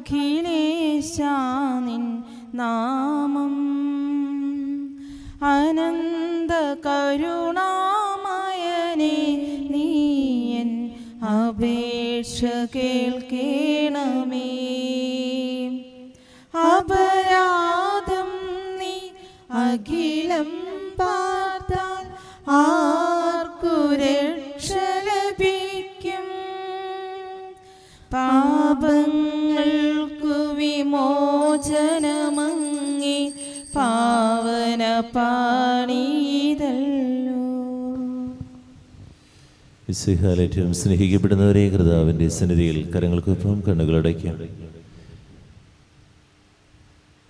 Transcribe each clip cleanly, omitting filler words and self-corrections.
അഖിലേശാനിൻ നാമം. അനന്ത കരുണാമയനെ നീയൻ അപേക്ഷ കേൾക്കണമേ. അപരാധം നീ അഖിലം പാർത്താൽ ആർക്കു രക്ഷ ലഭിക്കും? പാപങ്ങൾക്കു വിമോചനമങ്ങി പാവന പാണീതല്ലോ. ഏറ്റവും സ്നേഹിക്കപ്പെടുന്നവരെ കർത്താവിൻ്റെ സന്നിധിയിൽ കരങ്ങൾക്കൊപ്പം കണ്ണുകളടയ്ക്കാം.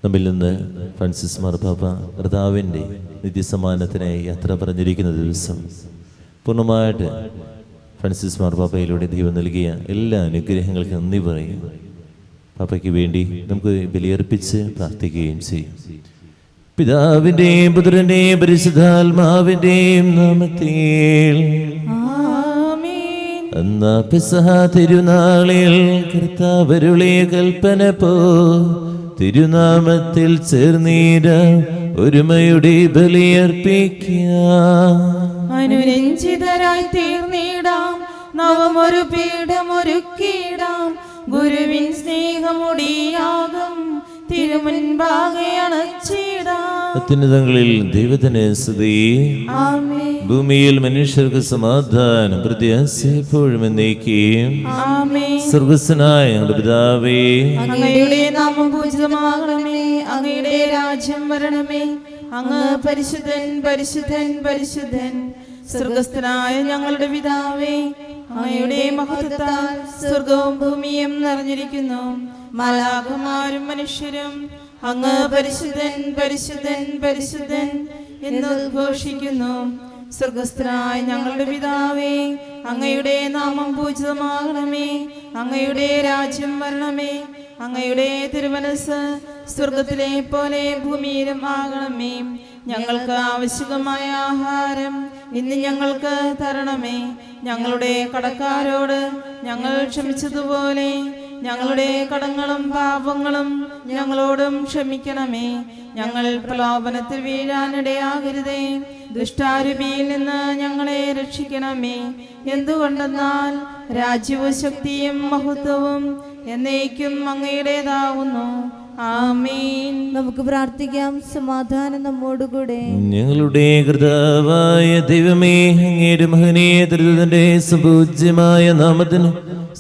നമ്മിൽ നിന്ന് ഫ്രാൻസിസ് മാർപ്പാപ്പ കർത്താവിൻ്റെ നിത്യസമ്മാനത്തിനായി യാത്ര പറഞ്ഞിരിക്കുന്ന ദിവസം പൂർണ്ണമായിട്ട് ഫ്രാൻസിസ് മാർപ്പാപ്പയിലൂടെ ദൈവം നൽകിയ എല്ലാ അനുഗ്രഹങ്ങൾക്കും നന്ദി പറയും. പാപ്പയ്ക്ക് വേണ്ടി നമുക്ക് ബലിയർപ്പിച്ച് പ്രാർത്ഥിക്കുകയും ചെയ്യും. പിതാവിൻ്റെയും പുത്രൻ്റെയും പരിശുദ്ധാത്മാവിൻ്റെയും നാമത്തിൽ അന്നാ പെസഹ തിരുനാളിൽ കർത്താവരുളിയ കൽപ്പന പോ തിരുനാമത്തിൽ ചേർന്നീര ഒരുമയുടെ ബലിയർപ്പിക്കാം. അനുരഞ്ജിതരായി തീർന്നിടാം, നവമൊരു പീഠമൊരുക്കിടാം. ഗുരുവിൻ സ്നേഹമുടിയാകും തിരുമുൻപാകെ അണച്ചിടാം. അത്യുന്നതങ്ങളിൽ ദൈവത്തിന് സ്തുതി, ഭൂമിയിൽ മനുഷ്യർക്ക് സമാധാനം പ്രത്യാശയെപ്പോഴും എന്നേക്കും. സ്വർഗ്ഗസ്ഥനായ ഞങ്ങളുടെ പിതാവേ, അങ്ങയുടെ നാമം പൂജിതമാകണമേ. അങ്ങയുടെ രാജ്യം വരണമേ. അങ്ങ് പരിശുദ്ധൻ പരിശുദ്ധൻ പരിശുദ്ധൻ. സ്വർഗ്ഗസ്ഥനായ ഞങ്ങളുടെ പിതാവേ, അങ്ങയുടെ മഹത്വത്താൽ സ്വർഗവും ഭൂമിയും നിറഞ്ഞിരിക്കുന്നു. മാലാഖമാരും മനുഷ്യരും അങ്ങ് പരിശുദ്ധൻ പരിശുദ്ധൻ പരിശുദ്ധൻ എന്ന് ഉദ്ഘോഷിക്കുന്നു. സ്വർഗ്ഗസ്ഥനായ ഞങ്ങളുടെ പിതാവേ, അങ്ങയുടെ നാമം പൂജിതമാകണമേ. അങ്ങയുടെ രാജ്യം വരണമേ. അങ്ങയുടെ തിരുമനസ് സ്വർഗത്തിലെ പോലെ ഭൂമിയിലും ആകണമേ. ഞങ്ങൾക്ക് ആവശ്യമായ ആഹാരം ഇന്ന് ഞങ്ങൾക്ക് തരണമേ. ഞങ്ങളുടെ കടക്കാരോട് ഞങ്ങൾ ക്ഷമിച്ചതുപോലെ ഞങ്ങളുടെ കടങ്ങളും പാപങ്ങളും ഞങ്ങളോടും ക്ഷമിക്കണമേ. ഞങ്ങൾ പ്രലോഭനത്തിൽ വീഴാനിടയാകരുതേ. ദുഷ്ടാരൂപിയിൽ നിന്ന് ഞങ്ങളെ രക്ഷിക്കണമേ. എന്തുകൊണ്ടെന്നാൽ രാജ്യവും ശക്തിയും മഹത്വവും എന്നേക്കും അങ്ങയുടേതാവുന്നു. ആമേൻ. നമുക്ക് പ്രാർത്ഥിക്കാം. സമാധാനം നമ്മോടുകൂടെ. ഞങ്ങളുടെ കർത്താവായ ദൈവമേ, അങ്ങയുടെ മഹനീയ ദുരിതന്റെ സുപൂജ്യമായ നാമത്തിന്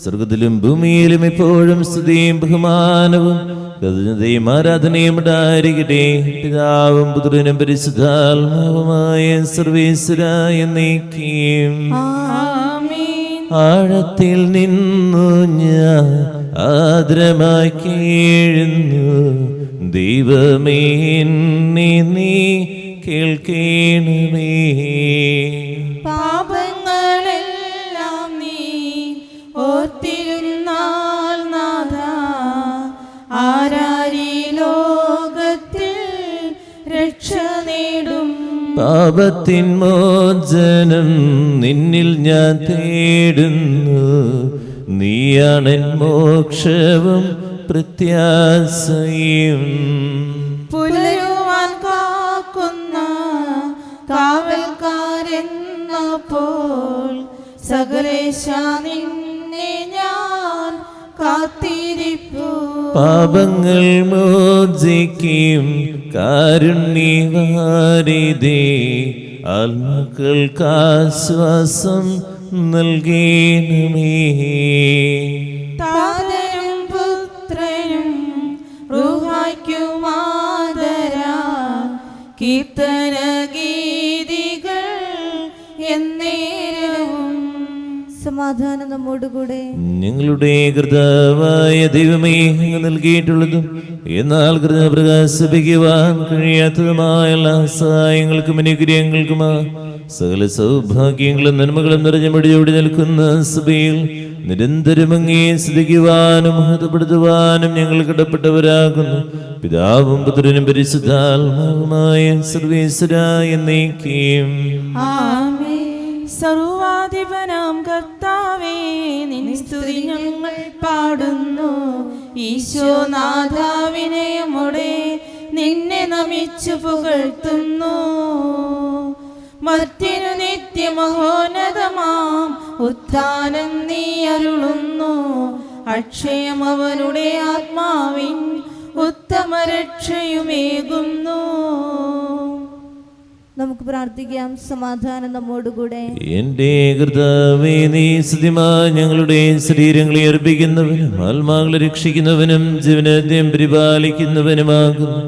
സ്വർഗത്തിലും ഭൂമിയിലും എപ്പോഴും സ്തുതിയും ബഹുമാനവും കരുണയും ആരാധനയും ഉണ്ടായിരിക്കട്ടെ. പിതാവും പുത്രനും പരിശുദ്ധാത്മാവുമായ സർവേശ്വരായ എന്നേക്കും. ആഴത്തിൽ നിന്നു ഞാൻ ആദരമായി കീഴുന്നു. ദൈവമേ, എന്നെ നീ കേൾക്കണമേ. പാപങ്ങളെല്ലാം നീ ഓർത്തിരുന്നാൽ നാഥ, ആരാരീ ലോകത്തിൽ രക്ഷ നേടും. പാപത്തിൻ മോചനം നിന്നിൽ ഞാൻ തേടുന്നു. നീയാണെൻ മോക്ഷവും പ്രത്യാശയും. പുലരുവാൻ കാക്കുന്ന കാവൽക്കാരെന്നപ്പോൾ സകലേശ നിന്നെ ഞാൻ കാത്തിരിപ്പു. പാപങ്ങൾ മോചിക്കും കാരുണ്യവാരിധി, ആത്മാക്കൾക്ക് ആശ്വാസം നൽകണമേ. താതനും പുത്രനും റൂഹായ്ക്കുമാദരാ കീർത്തന ഗീതികൾ എന്നേരവും. സമാധാനം നമ്മോടുകൂടെ. ഞങ്ങളുടെ കർത്താവായ ദൈവമേ, അങ്ങ് നൽകിയിട്ടുള്ളതും എന്നാൽ കൃത പ്രകാശിപ്പിക്കുവാൻ കഴിയാത്തതുമായ എല്ലാ സഹായങ്ങൾക്കും അനുഗ്രഹങ്ങൾക്കുമാ സകല സൗഭാഗ്യങ്ങളും നന്മകളും നിറഞ്ഞ മടിയോടി നിൽക്കുന്ന സഭയിൽ നിരന്തരം അങ്ങേ സ്തുതിക്കുവാനും മഹത്വപ്പെടുത്തുവാനും ഞങ്ങൾ കടപ്പെട്ടവരാകുന്നു. പിതാവും പുത്രനും പരിശുദ്ധാത്മാവുമായ സർവേശ്വരായ എന്നേക്കും. സർവാധിപനാം കർത്താവേ, നിൻ സ്തുതി ഞങ്ങൾ പാടുന്നു. ഈശോനാഥാവിനയമോടെ നിന്നെ നമിച്ചു പുകഴ്ത്തുന്നു. മറ്റിനു നിത്യമഹോന്നതമാം ഉത്ഥാനം നീ അരുളുന്നു. അക്ഷയം അവനുടെ ആത്മാവിൻ ഉത്തമ രക്ഷയുമേകുന്നു. നമുക്ക് പ്രാർത്ഥിക്കാം. സമാധാനം നമ്മോടുകൂടെ. എന്റെ കർത്താവേ, നീ സത്യമായി ഞങ്ങളുടെ ശരീരങ്ങളെ അർപ്പിക്കുന്നവനും ആത്മാക്കളെ രക്ഷിക്കുന്നവനും ജീവനത്തെയും പരിപാലിക്കുന്നവനുമാകുന്നു.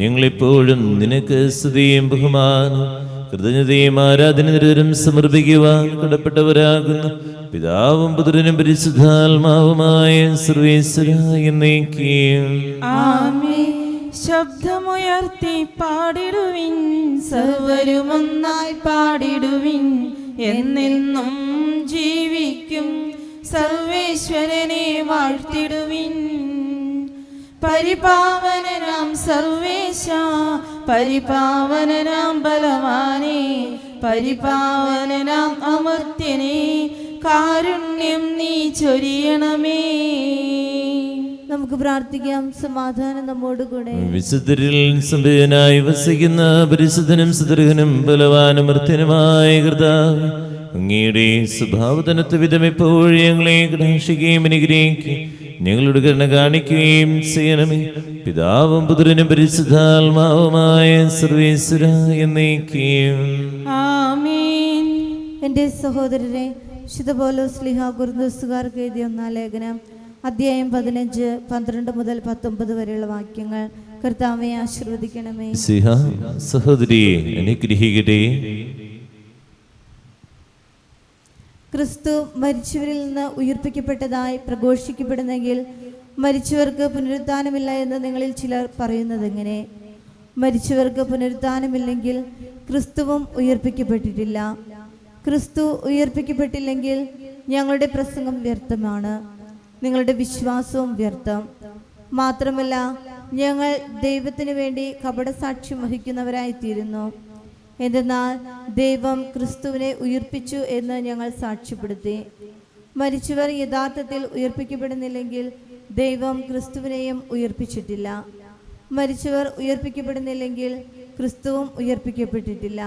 ഞങ്ങളെപ്പോഴും നിനക്ക് സ്തുതിയും ബഹുമാനം കൃതജ്ഞതയും ആരാധന നിരന്തരം സമർപ്പിക്കുവാൻ കടപ്പെട്ടവരാകുന്നു. പിതാവും പുത്രനും പരിശുദ്ധാത്മാവുമായ സർവേശ്വരായ എന്നേക്കും ആമേൻ. ശബ്ദമുയർത്തി പാടിടുവിൻ, സർവരുമൊന്നായി പാടിടുവിൻ. എന്നെന്നും ജീവിക്കും സർവേശ്വരനെ വാഴ്ത്തിടുവിൻ. പരിപാവനനാം സർവേശ, പരിപാവനനാം ബലവാനേ, പരിപാവനനാം അമർത്യനേ, കാരുണ്യം നീ ചൊരിയണമേ. നമുക്ക് പ്രാർത്ഥിക്കാം. സമാധാനം നമ്മോടുകൂടെ. വിശുദ്ധരിൽ സംഭവനായി വസിക്കുന്ന പരിശുദ്ധനും സുദർഹനും ബലവാനും മർത്യനുമായ കർത്താവേ, അങ്ങയുടെ സ്വഭാവതനത്വ വിധം എപ്പോഴും ഞങ്ങളെ കടാക്ഷിക്കുകയും അനുഗ്രഹിക്കുകയും ഞങ്ങളുടെ കരുണ കാണിക്കുകയും ചെയ്യണമേ. പിതാവും പുത്രനും പരിശുദ്ധാത്മാവുമായ സർവേശ്വരായ എന്നേക്കും ആമേൻ. എൻ്റെ സഹോദരരെ, വിശുദ്ധ പൗലോസ് ശ്ലീഹ കൊരിന്ത്യർക്കാർക്ക് എഴുതിയ ഒന്നാം ലേഖനം അധ്യായം 15, 12 മുതൽ 19 വരെയുള്ള വാക്യങ്ങൾ. കർത്താവെ ആശീർവദിക്കണമേ. സഹോദരിയെ അനുഗ്രഹിക്കട്ടെ. ക്രിസ്തു മരിച്ചവരിൽ നിന്ന് ഉയർപ്പിക്കപ്പെട്ടതായി പ്രഘോഷിക്കപ്പെടുന്നെങ്കിൽ മരിച്ചവർക്ക് പുനരുത്ഥാനമില്ല എന്ന് നിങ്ങളിൽ ചിലർ പറയുന്നത് എങ്ങനെ? മരിച്ചവർക്ക് പുനരുത്ഥാനമില്ലെങ്കിൽ ക്രിസ്തുവും ഉയർപ്പിക്കപ്പെട്ടിട്ടില്ല. ക്രിസ്തു ഉയർപ്പിക്കപ്പെട്ടില്ലെങ്കിൽ ഞങ്ങളുടെ പ്രസംഗം വ്യർത്ഥമാണ്, നിങ്ങളുടെ വിശ്വാസവും വ്യർത്ഥം. മാത്രമല്ല, ഞങ്ങൾ ദൈവത്തിന് വേണ്ടി കപടസാക്ഷ്യം വഹിക്കുന്നവരായിത്തീരുന്നു. എന്തെന്നാൽ ദൈവം ക്രിസ്തുവിനെ ഉയർപ്പിച്ചു എന്ന് ഞങ്ങൾ സാക്ഷ്യപ്പെടുത്തി. മരിച്ചവർ യഥാർത്ഥത്തിൽ ഉയർപ്പിക്കപ്പെടുന്നില്ലെങ്കിൽ ദൈവം ക്രിസ്തുവിനെയും ഉയർപ്പിച്ചിട്ടില്ല. മരിച്ചവർ ഉയർപ്പിക്കപ്പെടുന്നില്ലെങ്കിൽ ക്രിസ്തുവും ഉയർപ്പിക്കപ്പെട്ടിട്ടില്ല.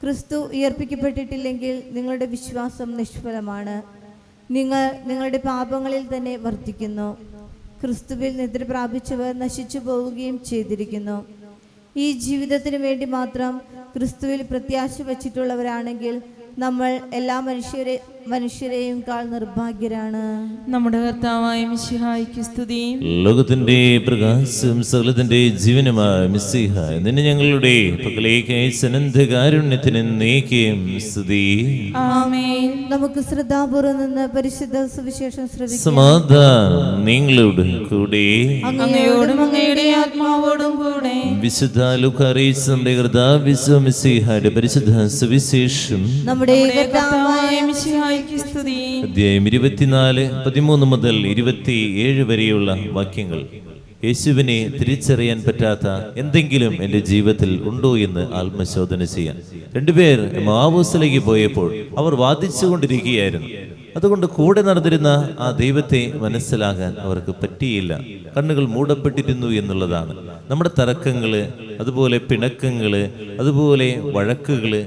ക്രിസ്തു ഉയർപ്പിക്കപ്പെട്ടിട്ടില്ലെങ്കിൽ നിങ്ങളുടെ വിശ്വാസം നിഷ്ഫലമാണ്, നിങ്ങൾ നിങ്ങളുടെ പാപങ്ങളിൽ തന്നെ വർത്തിക്കുന്നു. ക്രിസ്തുവിൽ നിദ്ര പ്രാപിച്ചവർ നശിച്ചു പോവുകയും ചെയ്തിരിക്കുന്നു. ഈ ജീവിതത്തിന് വേണ്ടി മാത്രം ക്രിസ്തുവിൽ പ്രത്യാശ വച്ചിട്ടുള്ളവരാണെങ്കിൽ നമ്മൾ എല്ലാ മനുഷ്യരെയും കാൾ നിർഭാഗ്യരാണ്. നമ്മുടെ കർത്താവായ മിശിഹായ്ക്ക് സ്തുതി. ലോകത്തിന്റെ പ്രകാശം സകലത്തിന്റെ ജീവനുമായ മിശിഹ, നിന്നെ ഞങ്ങളുടെ പക്കലേക്ക് അയച്ച അനന്തകാരുണ്യത്തിന് എന്നേക്കും സ്തുതി. ആമേൻ. നമുക്ക് ശ്രദ്ധാപൂർവം നിന്ന് പരിശുദ്ധ സുവിശേഷം ശ്രവിക്കാം. സമാധാനം നിങ്ങളോട് കൂടെ. അങ്ങയോടും അങ്ങയുടെ ആത്മാവോടും കൂടെ. വിശുദ്ധ ലൂക്കാ അറിയിച്ച നമ്മുടെ കർത്താവ് മിശിഹായുടെ പരിശുദ്ധ സുവിശേഷം നമ്മുടെ കർത്താവായ മിശിഹായ്ക്ക് സ്തുതി. അധ്യായം 24, 13 മുതൽ 27 വരെയുള്ള വാക്യങ്ങൾ. യേശുവിനെ തിരിച്ചറിയാൻ പറ്റാത്ത എന്തെങ്കിലും എൻ്റെ ജീവിതത്തിൽ ഉണ്ടോ എന്ന് ആത്മശോധന ചെയ്യാൻ. രണ്ടുപേർ എമ്മാവൂസിലേക്ക് പോയപ്പോൾ അവർ വാദിച്ചുകൊണ്ടിരിക്കുകയായിരുന്നു. അതുകൊണ്ട് കൂടെ നടന്നിരുന്ന ആ ദൈവത്തെ മനസ്സിലാകാൻ അവർക്ക് പറ്റിയില്ല. കണ്ണുകൾ മൂടപ്പെട്ടിരുന്നു എന്നുള്ളതാണ്. നമ്മുടെ തർക്കങ്ങള്, അതുപോലെ പിണക്കങ്ങള്, അതുപോലെ വഴക്കുകള്,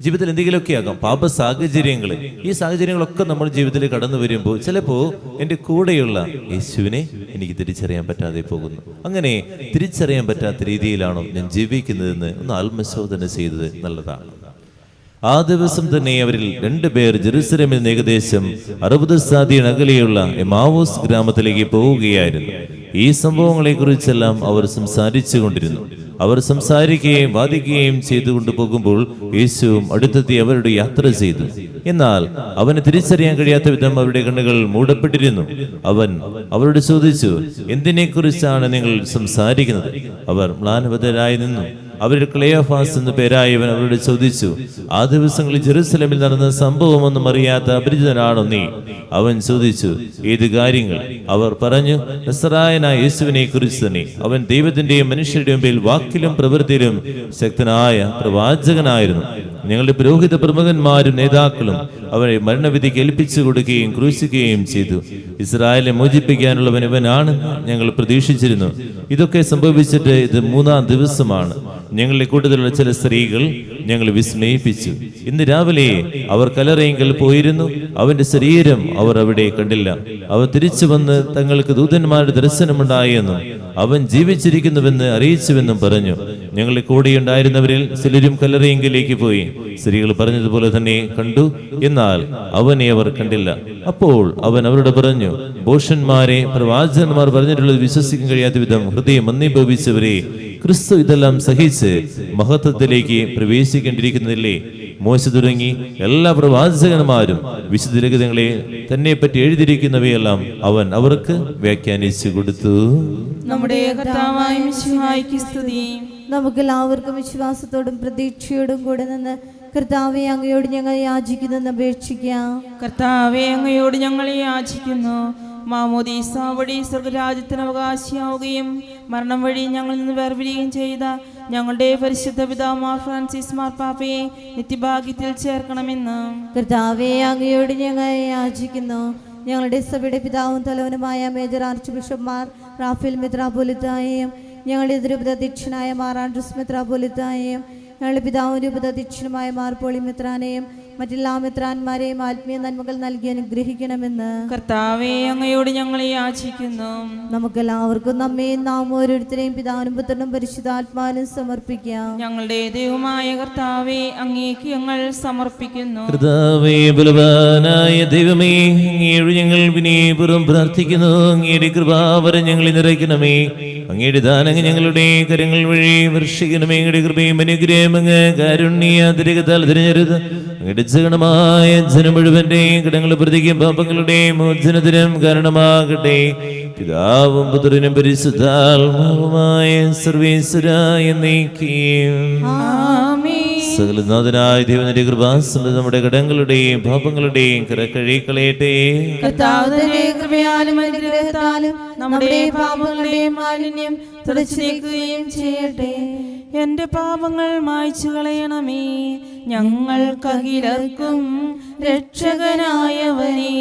ജീവിതത്തിൽ എന്തെങ്കിലുമൊക്കെ ആകാം, പാപ സാഹചര്യങ്ങൾ. ഈ സാഹചര്യങ്ങളൊക്കെ നമ്മുടെ ജീവിതത്തിൽ കടന്നു വരുമ്പോൾ ചിലപ്പോൾ എൻ്റെ കൂടെയുള്ള യേശുവിനെ എനിക്ക് തിരിച്ചറിയാൻ പറ്റാതെ പോകുന്നു. അങ്ങനെ തിരിച്ചറിയാൻ പറ്റാത്ത രീതിയിലാണോ ഞാൻ ജീവിക്കുന്നതെന്ന് ഒന്ന് ആത്മശോധന ചെയ്തത് നല്ലതാണ്. ആ ദിവസം തന്നെ അവരിൽ 2 പേർ ജെറുസലേമിൽ നിന്ന് ഏകദേശം 60 സാദിയൻ അകലെയുള്ള എമ്മാവൂസ് ഗ്രാമത്തിലേക്ക് പോവുകയായിരുന്നു. ഈ സംഭവങ്ങളെ കുറിച്ചെല്ലാം അവർ സംസാരിച്ചു കൊണ്ടിരുന്നു. അവർ സംസാരിക്കുകയും വാദിക്കുകയും ചെയ്തുകൊണ്ട് പോകുമ്പോൾ യേശുവും അടുത്തെത്തി അവരുടെ യാത്ര ചെയ്തു. എന്നാൽ അവന് തിരിച്ചറിയാൻ കഴിയാത്ത വിധം അവരുടെ കണ്ണുകൾ മൂടപ്പെട്ടിരുന്നു. അവൻ അവരോട് ചോദിച്ചു, എന്തിനെക്കുറിച്ചാണ് നിങ്ങൾ സംസാരിക്കുന്നത്? അവർ മ്ലാനവതരായി നിന്നു. അവരുടെ ക്ലെയോഫാസ് എന്ന പേരായവൻ അവരോട് ചോദിച്ചു, ആ ദിവസങ്ങളിൽ ജെറുസലേമിൽ നടന്ന സംഭവമൊന്നും അറിയാത്ത അപരിചിതനാണോ നീ? അവൻ ചോദിച്ചു, ഏത് കാര്യങ്ങൾ? അവർ പറഞ്ഞു, നസറായനായ യേശുവിനെ കുറിച്ച് തന്നെ. അവൻ ദൈവത്തിന്റെയും മനുഷ്യരുടെയും മേൽ വാക്കിലും പ്രവൃത്തിയിലും ശക്തനായ പ്രവാചകനായിരുന്നു. ഞങ്ങളുടെ പുരോഹിത പ്രമുഖന്മാരും നേതാക്കളും അവരെ മരണവിധിക്ക് ഏൽപ്പിച്ചു കൊടുക്കുകയും ക്രൂശിക്കുകയും ചെയ്തു. ഇസ്രായേലിനെ മോചിപ്പിക്കാനുള്ളവൻ ഇവനാണ് ഞങ്ങൾ പ്രതീക്ഷിച്ചിരുന്നു. ഇതൊക്കെ സംഭവിച്ചിട്ട് ഇത് 3-ാം ദിവസമാണ്. ഞങ്ങളുടെ കൂട്ടത്തിലുള്ള ചില സ്ത്രീകൾ ഞങ്ങൾ വിസ്മയിപ്പിച്ചു. ഇന്ന് രാവിലെ അവർ കല്ലറയെങ്കിൽ പോയിരുന്നു. അവന്റെ ശരീരം അവർ അവിടെ കണ്ടില്ല. അവർ തിരിച്ചു വന്ന് തങ്ങൾക്ക് ദൂതന്മാരുടെ ദർശനമുണ്ടായെന്നും അവൻ ജീവിച്ചിരിക്കുന്നുവെന്ന് അറിയിച്ചുവെന്നും പറഞ്ഞു. ഞങ്ങളുടെ കൂടെയുണ്ടായിരുന്നവരിൽ ചിലരും കല്ലറയെങ്കിലേക്ക് പോയി. സ്ത്രീകൾ പറഞ്ഞതുപോലെ തന്നെ കണ്ടു, എന്നാൽ അവനെ അവർ കണ്ടില്ല. അപ്പോൾ അവൻ അവരോട് പറഞ്ഞു, ഭോഷന്മാരെ, പ്രവാചകന്മാർ പറഞ്ഞിട്ടുള്ളത് വിശ്വസിക്കാൻ കഴിയാത്ത വിധം ഹൃദയം മന്ദീഭവിച്ചവരെ, ക്രിസ്തു ഇതെല്ലാം സഹിച്ച് മഹത്വത്തിലേക്ക് പ്രവേശിക്കേണ്ടിയിരിക്കുന്നില്ലേ? മോശ തുടങ്ങി എല്ലാ പ്രവാചകന്മാരും വിശുദ്ധ ലിഖിതങ്ങളെ തന്നെ പറ്റി എഴുതിയിരിക്കുന്നവയെല്ലാം അവൻ അവർക്ക് വ്യാഖ്യാനിച്ചു കൊടുത്തു. നമ്മുടെ കർത്താവായ മിശിഹായ്ക്ക് സ്തുതി. നമുക്കെല്ലാവർക്കും വിശ്വാസത്തോടും പ്രതീക്ഷയോടും കൂടെ നിന്ന് കർത്താവെ അങ്ങയോട് ഞങ്ങൾ യാചിക്കുന്നെന്ന് അപേക്ഷിക്കാം. കർത്താവെ അങ്ങയോട് ഞങ്ങൾ യാചിക്കുന്നു. മാമോദീസ വഴി സ്വർഗരാജ്യത്തിന് അവകാശിയാവുകയും മരണം വഴി ഞങ്ങളിൽ നിന്ന് വേർപിരിയുകയും ചെയ്ത ഞങ്ങളുടെ പരിശുദ്ധ പിതാവ് മാർ ഫ്രാൻസിസ് മാർപ്പാപ്പയെ നിത്യഭാഗ്യത്തിൽ ചേർക്കണമെന്ന് കർത്താവെ അങ്ങയോട് ഞങ്ങൾ യാചിക്കുന്നു. ഞങ്ങളുടെ സഭയുടെ പിതാവും തലവനുമായ മേജർ ആർച്ച് ബിഷപ്പ്മാർ റാഫേൽ മെത്രാപ്പൊലീത്തായെയും ഞങ്ങളുടെ രൂപതാധ്യക്ഷനായ മാർ ആൻഡ്രൂസ് മെത്രാപ്പൊലീത്തായെയും ഞങ്ങളുടെ പിതാവും രൂപതാധ്യക്ഷനുമായ മാർ പോളി മെത്രാനെയും മറ്റെല്ലാ മെത്രാന്മാരെയും ആത്മീയ നന്മകൾ നൽകി അനുഗ്രഹിക്കണമെന്ന് കർത്താവെ അങ്ങയോട് ഞങ്ങൾ യാചിക്കുന്നു. നമുക്കെല്ലാവർക്കും നമ്മയും നാം ഓരോരുത്തരെയും പിതാവിനും പുത്രനും പരിശുദ്ധാത്മാവിനും സമർപ്പിക്കാം. ഞങ്ങളുടെ ദൈവമായ കർത്താവെ അങ്ങേക്ക് ഞങ്ങൾ സമർപ്പിക്കുന്നു. കർത്താവേ, ബലവാനായ ദൈവമേ, അങ്ങയോട് ഞങ്ങൾ വിനയപൂർവ്വം പ്രാർത്ഥിക്കുന്നു. അങ്ങയുടെ കൃപാവരം ഞങ്ങളിൽ നിറയ്ക്കണമേ. അങ്ങയുടെ ദാനങ്ങൾ ഞങ്ങളുടെ കരങ്ങൾ വഴി വർഷിക്കണമേ. അങ്ങയുടെ കൃപയും അനുഗ്രഹം അങ്ങ് കാരുണ്യാതിരകത്താൽ തിരഞ്ഞെടുത്ത് അങ്ങയുടെ ജഗണമായ ജനം മുഴുവന്റെയും കടങ്ങൾ പ്രതിക്കും പാപങ്ങളുടെയും മോചനത്തിനും കാരണമാകട്ടെ. പിതാവും പുത്രനും പരിശുദ്ധാത്മാവുമായ സർവേശ്വരായ എന്നേക്കും സകലനാഥനായ ദൈവത്തിന്റെ കൃപാസമ്പത്ത് നമ്മുടെ കടങ്ങളുടെയും പാപങ്ങളുടെയും കരകഴുകിക്കളയട്ടെ. കൃപയാലും അനുഗ്രഹത്താലും നമ്മുടെ പാപങ്ങളുടെയും മാലിന്യം തുടച്ചു നീക്കുകയും ചെയ്യട്ടെ. എന്റെ പാപങ്ങൾ മായ്ച്ചു കളയണമേ. ഞങ്ങൾക്കകിലർക്കും രക്ഷകനായവനെ,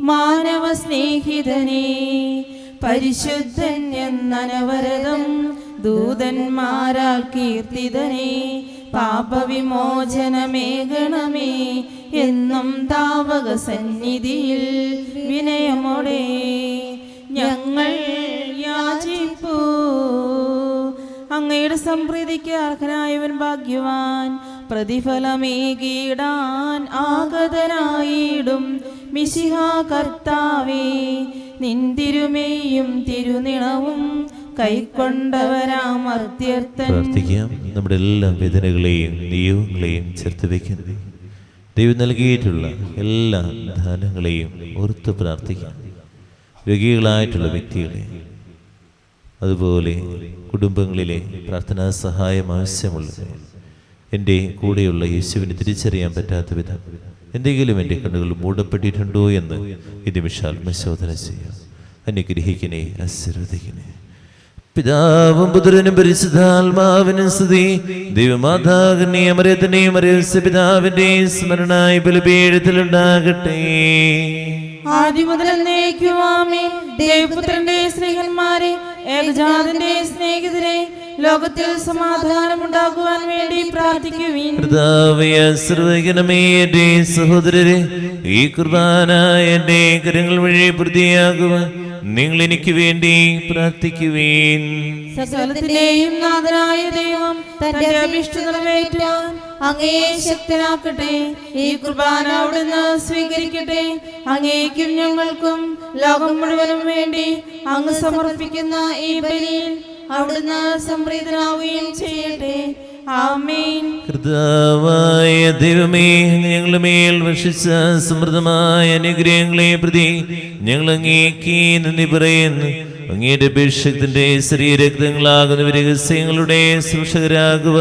മാനവ സ്നേഹിതനെ, പരിശുദ്ധൻ എന്നനവരതം ദൂതന്മാരാൽ കീർത്തിതനെ, പാപവിമോചനമേകണമേ എന്നും താവക സന്നിധിയിൽ വിനയമോടെ ഞങ്ങൾ യാചിപ്പൂ. അങ്ങയുടെ സംപ്രീതിക്ക് അർഹനായവൻ ഭാഗ്യവാൻ. പ്രതിഫലമേകിടാൻ ആഗതനായിടും മിശിഹാ കർത്താവേ, നിന്തിരുമേയും തിരുനിണവും കൈക്കൊണ്ടവരാമർത്യർത്ഥൻ. പ്രാർത്ഥിക്കാം. നമ്മുടെ എല്ലാ വേദനകളെയും നിയോഗങ്ങളെയും ചേർത്ത് വയ്ക്കുന്നത് ദൈവം നൽകിയിട്ടുള്ള എല്ലാ ദാനങ്ങളെയും ഓർത്ത് പ്രാർത്ഥിക്കാം. രോഗികളായിട്ടുള്ള വ്യക്തികളെ, അതുപോലെ കുടുംബങ്ങളിലെ പ്രാർത്ഥനാ സഹായം ആവശ്യമുള്ളത്, എൻ്റെ കൂടെയുള്ള യേശുവിനെ തിരിച്ചറിയാൻ പറ്റാത്ത വിധം എന്തെങ്കിലും എൻ്റെ കണ്ണുകൾ മൂടപ്പെട്ടിട്ടുണ്ടോ എന്ന് ഈ നിമിഷം ആത്മശോധന ചെയ്യാം. അനുഗ്രഹിക്കണേ, ആശീർവദിക്കണേ. പിതാവും പുത്രനും പരിശുദ്ധാത്മാവിനും സ്തുതി. ദൈവമാതാവിനെയും മറിയത്തിന്റെയും പിതാവിന്റെയും സ്മരണായി ബലിപീഠത്തിലുണ്ടാകട്ടെ. ആദ്യം മുതൽ എന്നേക്കും ആമേൻ. ദേവപുത്രന്റെ സ്നേഹന്മാരെ, ഏകജാതന്റെ സ്നേഹിതരെ, ലോകത്തിൽ സമാധാനം ഉണ്ടാകുവാൻ വേണ്ടി പ്രാർത്ഥിക്കുവിൻ. കർത്താവേ, ആശീർവദിക്കണമേ. എന്റെ സഹോദരരെ, ഈ കുർബാന എന്റെ കരങ്ങൾ വഴി പൂർത്തിയാകുവാൻ നിങ്ങൾ എനിക്ക് വേണ്ടി പ്രാർത്ഥിക്കുവേൻ. സകലത്തിന്റെയും നാഥനായ ദൈവം തന്റെ അഭിഷ്ടം നിറവേറ്റാൻ അങ്ങയെ ശക്തനാക്കട്ടെ. ഈ കുർബാന അവിടുന്ന് സ്വീകരിക്കട്ടെ. അങ്ങേക്കും ഞങ്ങൾക്കും ലോകം മുഴുവനും വേണ്ടി അങ്ങ് സമർപ്പിക്കുന്ന ഈ ബലിയിൽ അവിടുന്ന് സംപ്രീതനാവുകയും ചെയ്യട്ടെ. ആമേൻ. കർത്താവായ ദൈവമേ, ഞങ്ങളുടെ മേൽ വർഷിച്ച സമൃദ്ധമായ അനുഗ്രഹങ്ങളെ പ്രതി ഞങ്ങൾ അങ്ങേക്ക് നന്ദി പറയുന്നു. അങ്ങയുടെ അഭിഷേകത്തിന്റെ ശരീരരക്തങ്ങളാകുന്ന രഹസ്യങ്ങളുടെ സൂക്ഷകരാകുക.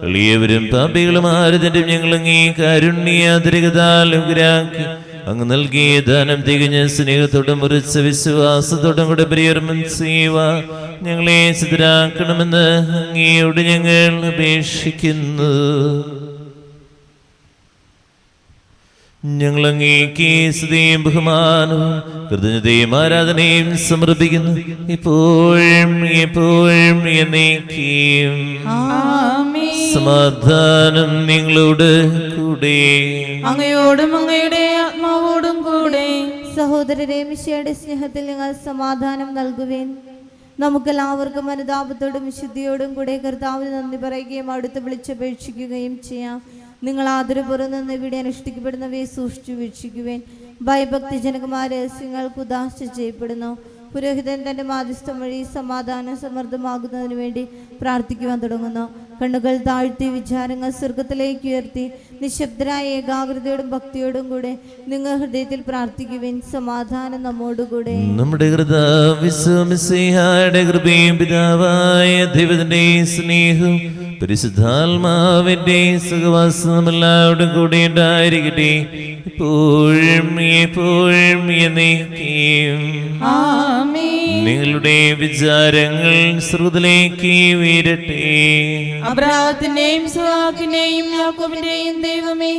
എളിയവരും പാപികളും ആരുതന്റെ ഞങ്ങൾ അങ്ങേ കാരുണ്യാതിരകതാൽ അനുഗ്രഹിക്കുക. അങ്ങ് നൽകിയ ദാനം തികഞ്ഞ സ്നേഹത്തോടും ഉറച്ച വിശ്വാസത്തോടും കൂടെ പരികർമ്മം ചെയ്യുക. ഞങ്ങളെ സിദ്ധരാക്കണമെന്ന് അങ്ങയോട് ഞങ്ങൾ അപേക്ഷിക്കുന്നു. ഞങ്ങൾ അങ്ങേക്ക് സ്തുതിയും ബഹുമാനവും കൃതജ്ഞതയും ആരാധനയും സമർപ്പിക്കുന്നു, ഇപ്പോഴും എപ്പോഴും എന്നേക്കും. ആമേൻ. സമാധാനം നിങ്ങളോട് കൂടെ. അങ്ങയോടും അങ്ങയുടെ ആത്മാവോടും കൂടെ. സഹോദരരെ, മിശിഹായുടെ സ്നേഹത്തിൽ നിങ്ങൾ സമാധാനം നൽകുവേൻ. നമുക്കെല്ലാവർക്കും അനുതാപത്തോടും വിശുദ്ധിയോടും കൂടെ കർത്താവിന് നന്ദി പറയുകയും അവിടുത്തെ വിളിച്ചപേക്ഷിക്കുകയും ചെയ്യാം. നിങ്ങൾ ആദരപൂർവ്വം നിന്ന് ഇവിടെ അനുഷ്ഠിക്കപ്പെടുന്നവയെ സൂക്ഷിച്ചു വീക്ഷിക്കുവേൻ. ഭയഭക്തിജനകമായ രഹസ്യങ്ങൾക്ക് ഉദാശ ചെയ്യപ്പെടുന്നു. പുരോഹിതൻ തൻ്റെ മാധ്യസ്ഥം വഴി സമാധാനം സമൃദ്ധമാകുന്നതിന് വേണ്ടി പ്രാർത്ഥിക്കുവാൻ തുടങ്ങുന്നു. കണ്ണുകൾ താഴ്ത്തി വിചാരങ്ങൾ സ്വർഗത്തിലേക്ക് ഉയർത്തി നിശബ്ദരായ ഏകാഗ്രതയോടും ഭക്തിയോടും കൂടെ നിങ്ങൾ ഹൃദയത്തിൽ പ്രാർത്ഥിക്കുവിൻ. സമാധാനം നമ്മോടുകൂടെ. നമ്മുടെ കൃപയും പിതാവായ ദൈവത്തിന്റെ സ്നേഹവും പരിശുദ്ധാത്മാവിന്റെ സഹവാസം എല്ലാവരും കൂടെ ഉണ്ടായിരിക്കട്ടെ, ഇപ്പോഴും എപ്പോഴും എന്നേക്കും. നിങ്ങളുടെ വിചാരങ്ങൾ സ്രോതലേക്ക് വീരട്ടെ. അബ്രാഹത്തിന്റെയും ഇസ്ഹാക്കിന്റെയും യാക്കോബിന്റെയും ദൈവമേ,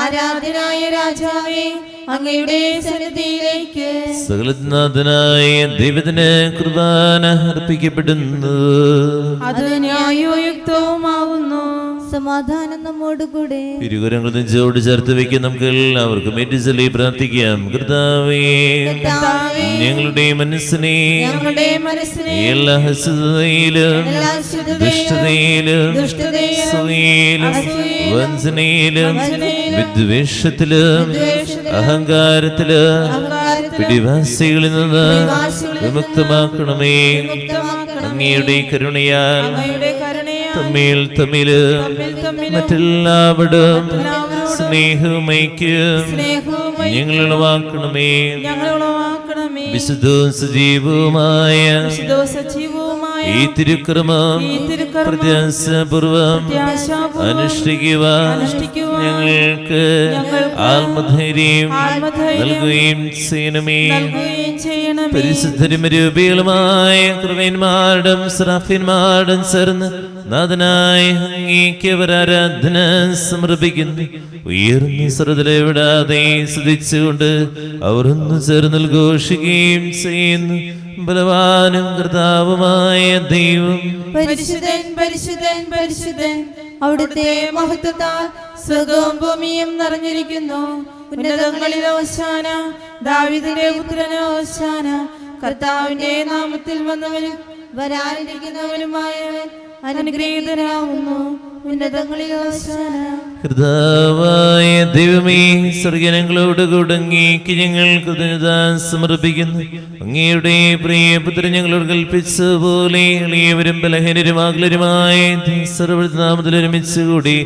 ആരാധ്യനായ രാജാവേ, അങ്ങയുടെ സന്നിധിയിലേക്ക് സകലനാഥനായ ദൈവത്തിന് കുർബാന അർപ്പിക്കപ്പെടുന്നു. അത് ന്യായയുക്തവുമാകുന്നു. സമാധാനം നമ്മോടുകൂടെ. ഇരുകരങ്ങൾ നെഞ്ചോട് ചേർത്ത് വയ്ക്കാൻ നമുക്ക് എല്ലാവർക്കും ഏറ്റവും പ്രാർത്ഥിക്കാം. കർത്താവേ, ഞങ്ങളുടെ മനസ്സിനെ എല്ലാ അശുദ്ധതയിലും ദുഷ്ടതയിലും അസൂയയിലും വഞ്ചനയിലും വിദ്വേഷത്തിലും അഹങ്കാരത്തിലും പിടിവാസികളിൽ നിന്ന് വിമുക്തമാക്കണമേ. അങ്ങയുടെ കരുണയാൽ തമ്മിൽ മറ്റെല്ലാവരും സ്നേഹവും ഐക്യവും ഞങ്ങൾ ഉളവാക്കണമേ. വിശുദ്ധവും സജീവവുമായ ഈ തിരുക്രമം പ്രത്യാശപൂർവം അനുഷ്ഠിക്കുവാൻ ഞങ്ങൾക്ക് ആത്മധൈര്യം നൽകുകയും ചെയ്യണമേ. പരിശുദ്ധരും രൂപികളുമായ കൃപന്മാരുടെയും സ്രാഫിന്മാരുടെയും ചേർന്ന് നാഥനായ അങ്ങേക്ക് ആരാധന സമർപ്പിക്കുന്നു. ഉയർന്ന സ്വരത്തിലെ വിടാതെ സ്തുതിച്ചുകൊണ്ട് അവർ ഒന്ന് ചേർന്ന് ഘോഷിക്കുകയും ചെയ്യുന്നു. ബലവാനും കർത്താവുമായ ദൈവം പരിശുദ്ധൻ പരിശുദ്ധൻ പരിശുദ്ധൻ, അവിടുത്തെ മഹത്വത്താൽ സ്വർഗവും ഭൂമിയും നിറഞ്ഞിരിക്കുന്നു. ഉന്നതങ്ങളിൽ ഹോശാന, ദാവീദിന്റെ പുത്രന് ഹോശാന. കർത്താവിന്റെ നാമത്തിൽ വന്നവനും വരാനിരിക്കുന്നവനുമായവൻ അനുഗ്രഹീതനാകുന്നു. ഉന്നതങ്ങളിൽ ഹോശാന. കർത്താവായ ദൈവമേ, സ്വർഗ്ഗങ്ങളോട് കൂടങ്ങേക്ക് ഞങ്ങൾ കൃതജ്ഞത സമർപ്പിക്കുന്നു. അങ്ങയുടെ പ്രിയപുത്രൻ ഞങ്ങളോട് കൽപ്പിച്ച പോലെ എളിയവരും ബലഹീനരും ആകുലരുമായ സർവ്വനാമത്തിൽ ഒരുമിച്ച് കൂടി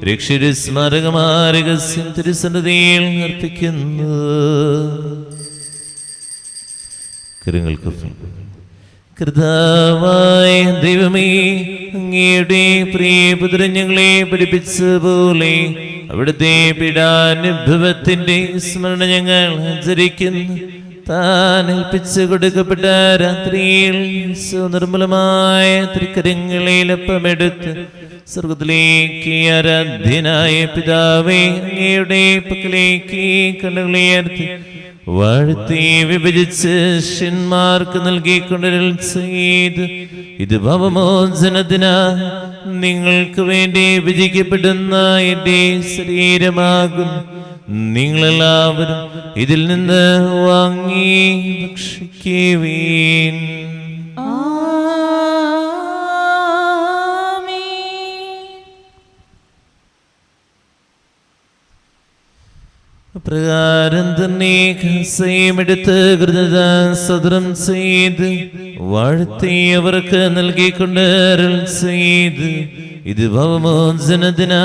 രക്ഷയുടെ സ്മാരകമായ രഹസ്യം തിരുസന്നിധിയിൽ അർപ്പിക്കുന്നു. കരങ്ങൾക്കൊപ്പം. കർത്താവായ ദൈവമേ, അങ്ങയുടെ പ്രിയപുത്രൻ ഞങ്ങളെ പഠിപ്പിച്ച പോലെ അവിടുത്തെ പീഡാനുഭവത്തിന്റെ സ്മരണ ഞങ്ങൾ ആചരിക്കുന്നു. താൻ ഏൽപ്പിച്ചു കൊടുക്കപ്പെട്ട രാത്രിയിൽ നിർമ്മലമായ തൃക്കരങ്ങളിലപ്പമെടുത്ത് സ്വർഗത്തിലേക്ക് ആരാധ്യനായ പിതാവേ, അങ്ങയുടെ പക്കലേക്ക് കണ്ണുകളുയർത്തി വാഴ്ത്തി വിഭജിച്ച് ശിഷ്യന്മാർക്ക് നൽകിക്കൊണ്ടരുൾ ചെയ്ത്, ഇത് ഭവമോചനത്തിനാ നിങ്ങൾക്ക് വേണ്ടി വിധിക്കപ്പെടുന്ന എന്റെ ശരീരമാകും. നിങ്ങളെല്ലാവരും ഇതിൽ നിന്ന് വാങ്ങി ഭക്ഷിക്കുവീൻ. പ്രകാരം തന്നെ കസയുമെടുത്ത് കൃതജ്ഞത സദൃം ചെയ്ത് വാഴ്ത്തി അവർക്ക് നൽകിക്കൊണ്ട് അരുൾ ചെയ്ത്, ഇത് ഭവമോചനത്തിനാ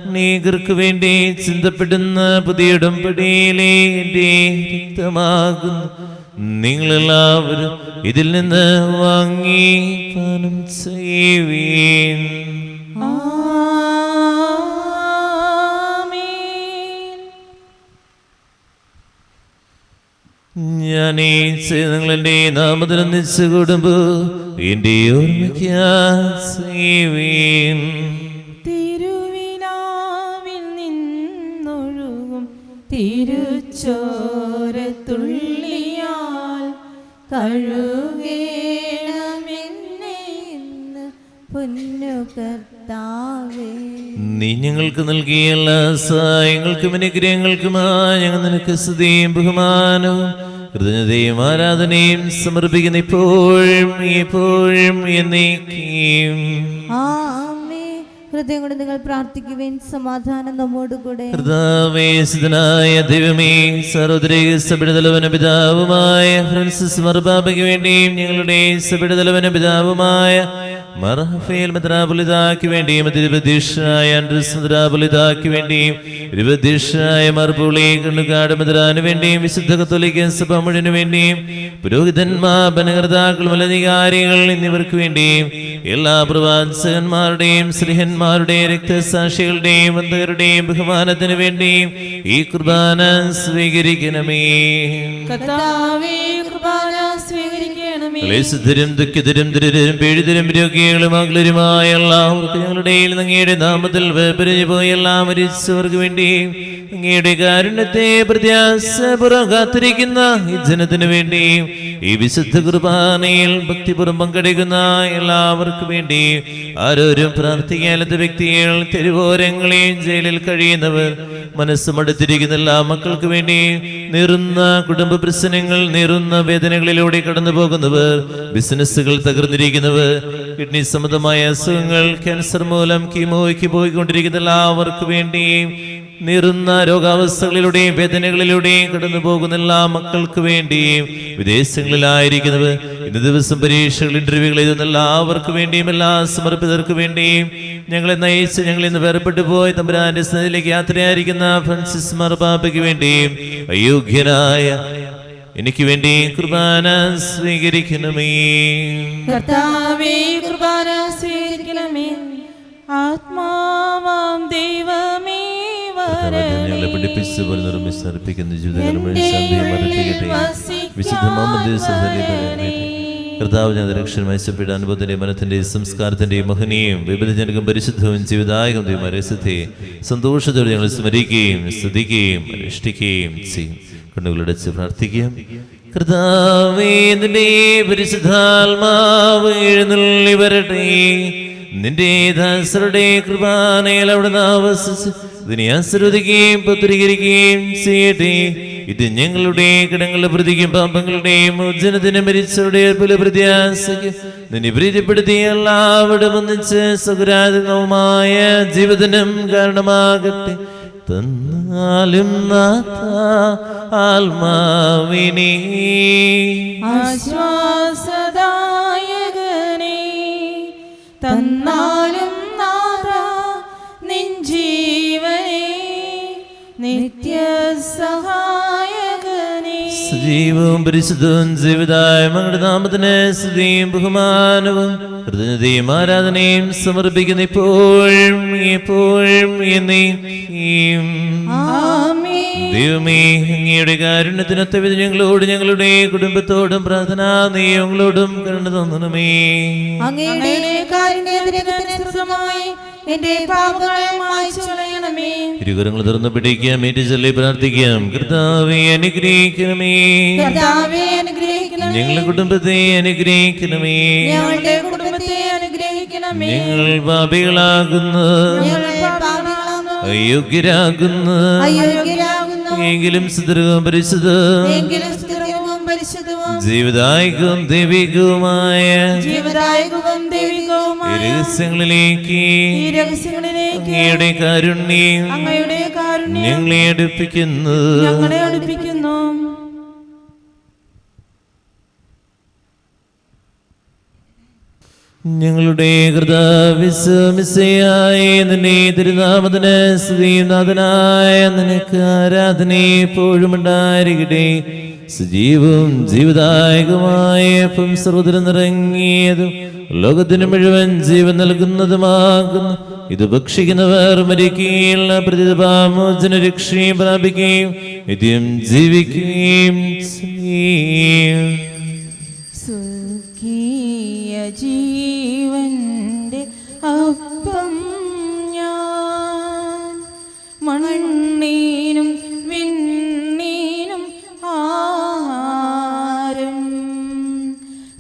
അനേകർക്ക് വേണ്ടി ചിന്തപ്പെടുന്ന പുതിയ ഉടമ്പടിയിലെ എന്റെ രക്തമാകുന്നു. നിങ്ങളെല്ലാവരും ഇതിൽ നിന്ന് വാങ്ങി പാനം ചെയ്യുവീൻ. ഞാനീ നിങ്ങളെന്റെ നാമത്തിൽ ഒന്നിച്ചു കൂടുമ്പോ എന്റെ ഓർമ്മയ്ക്ക് തിരുവിനാവിൽ നിന്നൊഴുകും തിരുച്ചോരത്തുള്ളിയാൽ കഴുകേണമെന്നെ ഇന്ന് പൊന്നു കർത്താവേ. നീ ഞങ്ങൾക്ക് നൽകിയ എല്ലാ സഹായങ്ങൾക്കും അനുഗ്രഹങ്ങൾക്കുമായി ഞങ്ങൾ നിനക്ക് സ്തുതിയും ബഹുമാനവും കൃതജ്ഞതയും ആരാധനയും സമർപ്പിക്കുന്ന ഇപ്പോഴും എപ്പോഴും എന്നേക്കും. ആമേൻ. ഹൃദയം കൊണ്ട് നിങ്ങൾ പ്രാർത്ഥിക്കുവിൻ. സമാധാനം നമ്മോടുകൂടെ. കർത്താവേശനായ ദൈവമേ, സഹോദരി സഭയുടെ തലവനും പിതാവുമായ ഫ്രാൻസിസ് മാർപ്പാപ്പയ്ക്ക് വേണ്ടിയും ഞങ്ങളുടെ സഭയുടെ തലവനും പിതാവുമായ മർഹഫേൽ മെത്രാപൊലീത്താക്ക് വേണ്ടിയും തിരുവധ്യക്ഷനായ ആൻഡ്രൂസ് മെത്രാപൊലീത്താക്ക് വേണ്ടിയും തിരുവധ്യക്ഷനായ മാർപ്പുളി കണ്ണുകാട് മെത്രാന് വേണ്ടിയും വിശുദ്ധ കത്തോലിക്ക സഭ മുഴുവന് വേണ്ടിയും പുരോഹിതന്മാർ, ഭരണകർത്താക്കൾ, മലധികാരികൾ എന്നിവർക്ക് വേണ്ടിയും എല്ലാ പ്രവാചകന്മാരുടെയും സ്ലിഹന്മാരുടെയും രക്തസാക്ഷികളുടെയും വന്ദകരുടെയും ബഹുമാനത്തിന് വേണ്ടിയും ഈ കുർബാന സ്വീകരിക്കണമേ. ക്ലേശത്തിലും ദുഃഖിതരും ദരിദ്രരും പീഡിതരും രോഗികളും അകലരുമായ എല്ലാവർക്കും ഞങ്ങളുടെ അങ്ങയുടെ നാമത്തിൽ വേർപിരിഞ്ഞു പോയ എല്ലാ മരിച്ചവർക്ക് വേണ്ടിയും അങ്ങയുടെ കാരുണ്യത്തെ പ്രത്യാശപൂർവ്വം കാത്തിരിക്കുന്ന ഈ ജനത്തിനു വേണ്ടിയും ഈ വിശുദ്ധ കുർബാനയിൽ ഭക്തിപൂർവ്വം പങ്കെടുക്കുന്ന എല്ലാവർക്കും വേണ്ടിയും ആരോരും പ്രാർത്ഥിക്കാത്ത വ്യക്തികൾ, തെരുവോരങ്ങളെയും ജയിലിൽ കഴിയുന്നവർ, മനസ്സുമടുത്തിരിക്കുന്ന എല്ലാ മക്കൾക്ക് വേണ്ടിയും നീറുന്ന കുടുംബ പ്രശ്നങ്ങൾ, നീറുന്ന വേദനകളിലൂടെ കടന്നു പോകുന്നവർ, ബിസിനസ്സുകൾ തകർന്നിരിക്കുന്നവർ, കിഡ്നി സംബന്ധമായ അസുഖങ്ങൾ, ക്യാൻസർ മൂലം കീമോയ്ക്ക് പോയിക്കൊണ്ടിരിക്കുന്ന എല്ലാവർക്കും വേണ്ടിയും നീറുന്ന രോഗാവസ്ഥകളിലൂടെയും വേദനകളിലൂടെയും കടന്നു പോകുന്ന എല്ലാ മക്കൾക്ക് വേണ്ടിയും വിദേശങ്ങളിലായിരിക്കുന്നവർ, ഇന്ന് ദിവസം പരീക്ഷകൾ, ഇന്റർവ്യൂകൾ എഴുതുന്ന എല്ലാവർക്കും വേണ്ടിയും എല്ലാ സമർപ്പിതർക്ക് വേണ്ടിയും ഞങ്ങളെ നയിച്ച് ഞങ്ങൾ ഇന്ന് വേർപെട്ടു പോയി തമ്പുരാന്റെ സന്നിധിയിലേക്ക് യാത്രയായിരിക്കുന്ന ഫ്രാൻസിസ് മാർപ്പാപ്പയ്ക്ക് വേണ്ടിയും അയോഗ്യനായ എനിക്ക് വേണ്ടി കുർബാന സ്വീകരിക്കണമേ. കർത്താവേ, കുർബാന സ്വീകരിക്കണമേ. ആത്മാവാം ദൈവമേ, ഞങ്ങളെ പഠിപ്പിച്ച പോലെ നിർമ്മിച്ച് അർപ്പിക്കുന്ന ജീവിതകാലം വിശുദ്ധ കർത്താവ് ഞാൻ രക്ഷണം ഐശ്വര്യ അനുഭവത്തിന്റെ മനത്തിന്റെ സംസ്കാരത്തിന്റെയും മഹനീയും വിപുലജനകം പരിശുദ്ധവും ജീവിതായകം ദൈവരസത്തെ സന്തോഷത്തോടെ ഞങ്ങൾ സ്മരിക്കുകയും സ്തുതിക്കുകയും അനുഷ്ഠിക്കുകയും ചെയ്യും. കണ്ണുകളടച്ച് പ്രാർത്ഥിക്കാം. കർത്താവേ, നിന്റെ പരിശുദ്ധാത്മാവ് എഴുന്നള്ളി വരട്ടെ. നിന്റെ ദാസരുടെ കൃപാനയിൽ അവിടെ ആവസിച്ച് ഇതിനെ ആശീർവദിക്കുകയും പത്രീകരിക്കുകയും ചെയ്യട്ടെ. ഇത് ഞങ്ങളുടെ കടങ്ങളുടെ പ്രതിക്കും പാപങ്ങളുടെയും മോചനത്തിന് മരിച്ചവരുടെ പല പ്രത്യാശയ്ക്ക് നിന്നെ പ്രീതിപ്പെടുത്തിയ എല്ലാവരും ഒന്നിച്ച് സുഖരാജനവുമായ ജീവിതനും കാരണമാകട്ടെ. തന്നാലും ആത്മാവിനെ ആശ്വാസദായകനേ, തന്നാലും നാഥാ നിൻ ജീവനേ, നിത്യസഹായകനേ. സജീവവും പരിശുദ്ധവും ജീവിതായ മങ്ങളുടെ നാമത്തിന് സ്തുതിയും ബഹുമാനവും കൃതജ്ഞതയും ആരാധനയും സമർപ്പിക്കുന്ന ഇപ്പോഴും എപ്പോഴും എന്നേക്കും. ദൈവമേ, അങ്ങയുടെ കാരുണ്യത്തിനൊത്ത വിധം ഞങ്ങളോട് ഞങ്ങളുടെ കുടുംബത്തോടും പ്രാർത്ഥനാ നിയമങ്ങളോടും കരുണ തോന്നണമേ. അങ്ങയുടെ കാരുണ്യത്തിനനുസൃതമായി എന്റെ പാപങ്ങളെ മായ്ച്ചു കളയണമേ. ഇരുകരങ്ങൾ തുറന്നു പിടിക്കാം, ഏറ്റു ചൊല്ലി പ്രാർത്ഥിക്കാം. കർത്താവേ, അനുഗ്രഹിക്കണമേ. കർത്താവേ, അനുഗ്രഹിക്കണമേ. ഞങ്ങളുടെ കുടുംബത്തെ അനുഗ്രഹിക്കണമേ. ഞങ്ങളുടെ കുടുംബത്തെ അനുഗ്രഹിക്കണമേ. ഞങ്ങൾ പാപികളാകുന്നു, അയോഗ്യരാകുന്നു, എങ്കിലും സുദൃഢവും പരിശുദ്ധവും ജീവിതായകവും ദൈവികവുമായ രഹസ്യങ്ങളിലേക്ക് അങ്ങയുടെ കാരുണ്യം ഞങ്ങളെ അടുപ്പിക്കുന്നു. ഞങ്ങളുടെ കർത്താവിശ്വമിശിഹായ നിന്റെ തിരുനാമത്തിന് സ്തുതിയും നാഥനായ നിനക്ക് ആരാധന എപ്പോഴും ഉണ്ടായിരിക്കട്ടെ. സജീവവും ജീവിതായകമായ സർവ്വതിലും നിറങ്ങിയതും ലോകത്തിന് മുഴുവൻ ജീവൻ നൽകുന്നതുമാകുന്നു. ഇത് ഭക്ഷിക്കുന്നവർ മരിക്കുകയില്ല, പ്രതിപാമോചന രക്ഷയും പ്രാപിക്കുകയും നിത്യം ജീവിക്കുകയും ചെയ്യും. ജീവന്റെ അപ്പം ഞാൻ മണ്ണീനും